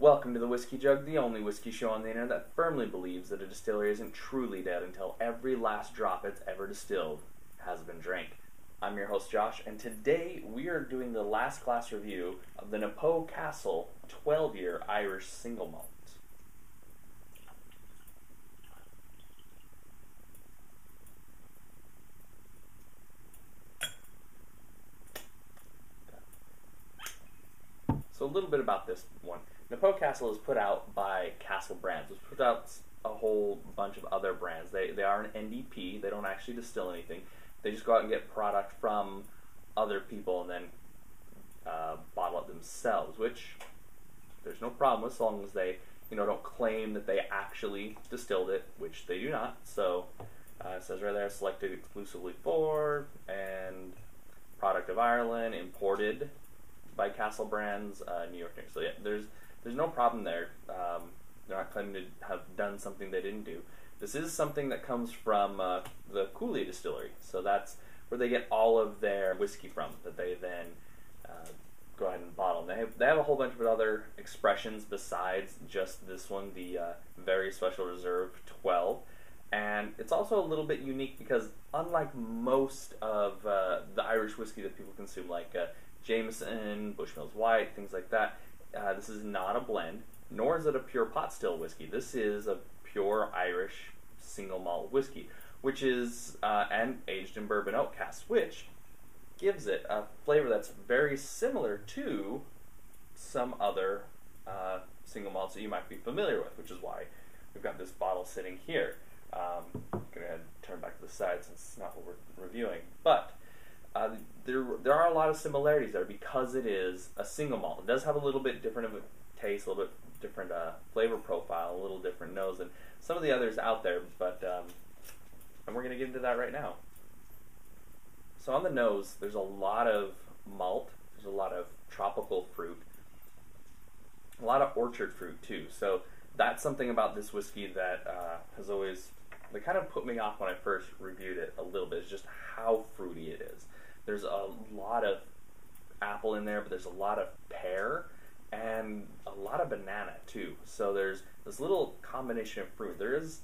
Welcome to the Whiskey Jug, the only whiskey show on the internet that firmly believes that a distillery isn't truly dead until every last drop it's ever distilled has been drank. I'm your host Josh, and today we are doing the last glass review of the Knappogue Castle 12-year Irish single malt. So a little bit about this one. Knappogue Castle is put out by Castle Brands, which puts out a whole bunch of other brands. They are an NDP. They don't actually distill anything. They just go out and get product from other people and then bottle it themselves, which there's no problem with, so long as they don't claim that they actually distilled it, which they do not. So it says right there, selected exclusively for and product of Ireland, imported by Castle Brands, New York. So yeah, there's no problem there. They're not claiming to have done something they didn't do. This is something that comes from the Cooley distillery, so that's where they get all of their whiskey from, that they then go ahead and bottle. And they have a whole bunch of other expressions besides just this one, the very special reserve 12. And it's also a little bit unique because unlike most of the Irish whiskey that people consume, like Jameson, Bushmills White, things like that, this is not a blend, nor is it a pure pot still whiskey. This is a pure Irish single malt whiskey, which is and aged in bourbon oak casks, which gives it a flavor that's very similar to some other single malts that you might be familiar with, which is why we've got this bottle sitting here. I'm going to go ahead and turn back to the side since it's not what we're reviewing, but there are a lot of similarities there because it is a single malt. It does have a little bit different of a taste, a little bit different flavor profile, a little different nose than some of the others out there, but and we're going to get into that right now. So on the nose, there's a lot of malt, there's a lot of tropical fruit, a lot of orchard fruit too. So that's something about this whiskey that has always, that kind of put me off when I first reviewed it a little bit, is just how fruity it is. There's a lot of apple in there, but there's a lot of pear and a lot of banana too. So there's this little combination of fruit. There's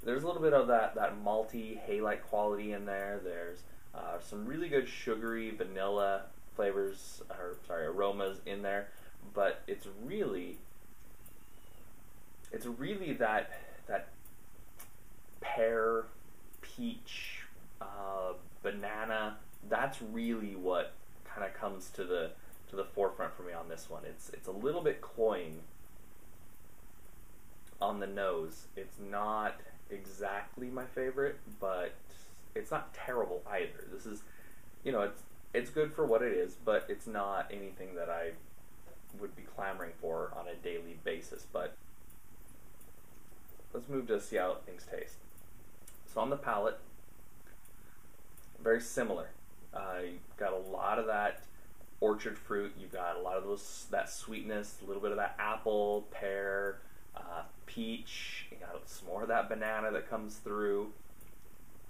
a little bit of that malty hay-like quality in there. There's some really good sugary vanilla flavors, or sorry, aromas in there. But it's really that pear, peach, banana. That's really what kind of comes to the forefront for me on this one. It's a little bit cloying on the nose. It's not exactly my favorite, but it's not terrible either. This is, it's good for what it is, but it's not anything that I would be clamoring for on a daily basis. But let's move to see how things taste. So on the palate, very similar. You've got a lot of that orchard fruit. You've got a lot of that sweetness, a little bit of that apple, pear, peach. You got some more of that banana that comes through.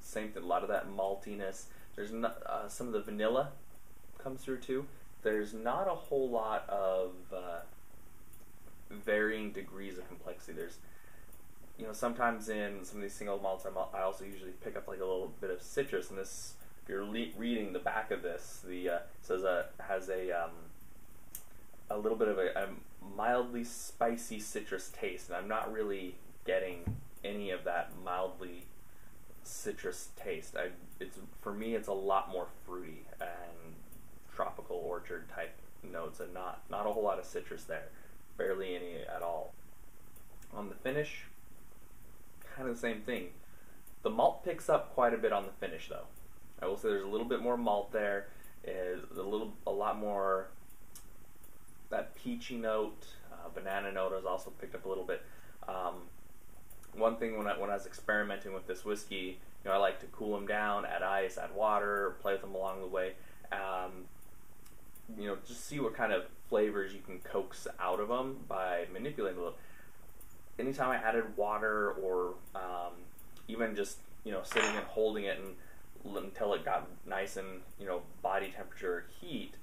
Same thing, a lot of that maltiness. There's some of the vanilla comes through too. There's not a whole lot of varying degrees of complexity. There's, sometimes in some of these single malts, I also usually pick up like a little bit of citrus. And this, if you're reading the back of this, it says has a little bit of a mildly spicy citrus taste, and I'm not really getting any of that mildly citrus taste. For me, it's a lot more fruity and tropical orchard type notes, and not a whole lot of citrus there, barely any at all. On the finish, kind of the same thing. The malt picks up quite a bit on the finish, though. I will say there's a little bit more malt there. Is a lot more that peachy note, banana note is also picked up a little bit. One thing when I was experimenting with this whiskey, I like to cool them down, add ice, add water, play with them along the way. Just see what kind of flavors you can coax out of them by manipulating a little. Anytime I added water or even just sitting and holding it until it got nice and body temperature heat,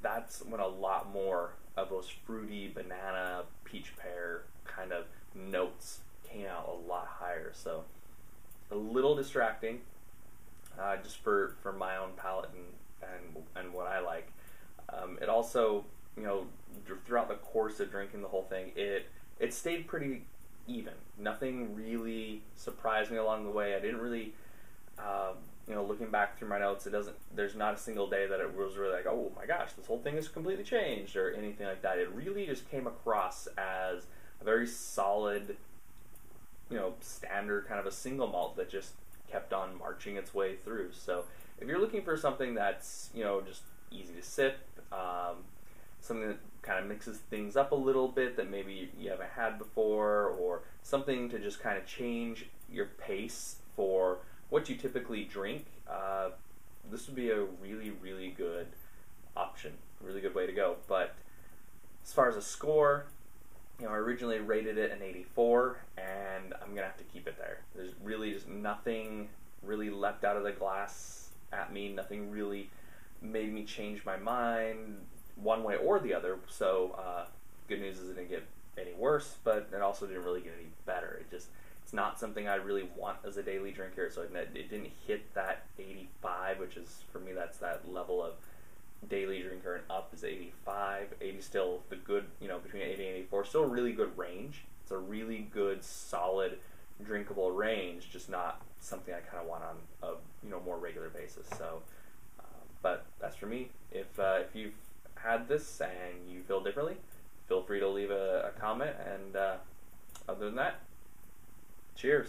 that's when a lot more of those fruity banana, peach pear kind of notes came out a lot higher. So a little distracting, just for my own palate and what I like. It also, throughout the course of drinking the whole thing, it stayed pretty even. Nothing really surprised me along the way. I didn't really, looking back through my notes, there's not a single day that it was really like, oh my gosh, this whole thing has completely changed or anything like that. It really just came across as a very solid, standard kind of a single malt that just kept on marching its way through. So if you're looking for something that's, just easy to sip, something that kind of mixes things up a little bit that maybe you haven't had before, or something to just kind of change your pace for what you typically drink, this would be a really, really good option, really good way to go. But as far as a score, I originally rated it an 84, and I'm going to have to keep it there. There's really just nothing really leapt out of the glass at me, nothing really made me change my mind one way or the other. So good news is it didn't get any worse, but it also didn't really get any better. It's not something I really want as a daily drinker, so it didn't hit that 85, which is, for me, that's that level of daily drinker and up is 85. 80 still the good, between 80 and 84, still a really good range. It's a really good, solid, drinkable range, just not something I kind of want on a more regular basis. So, but that's for me. If you've had this and you feel differently, feel free to leave a comment, and other than that, cheers.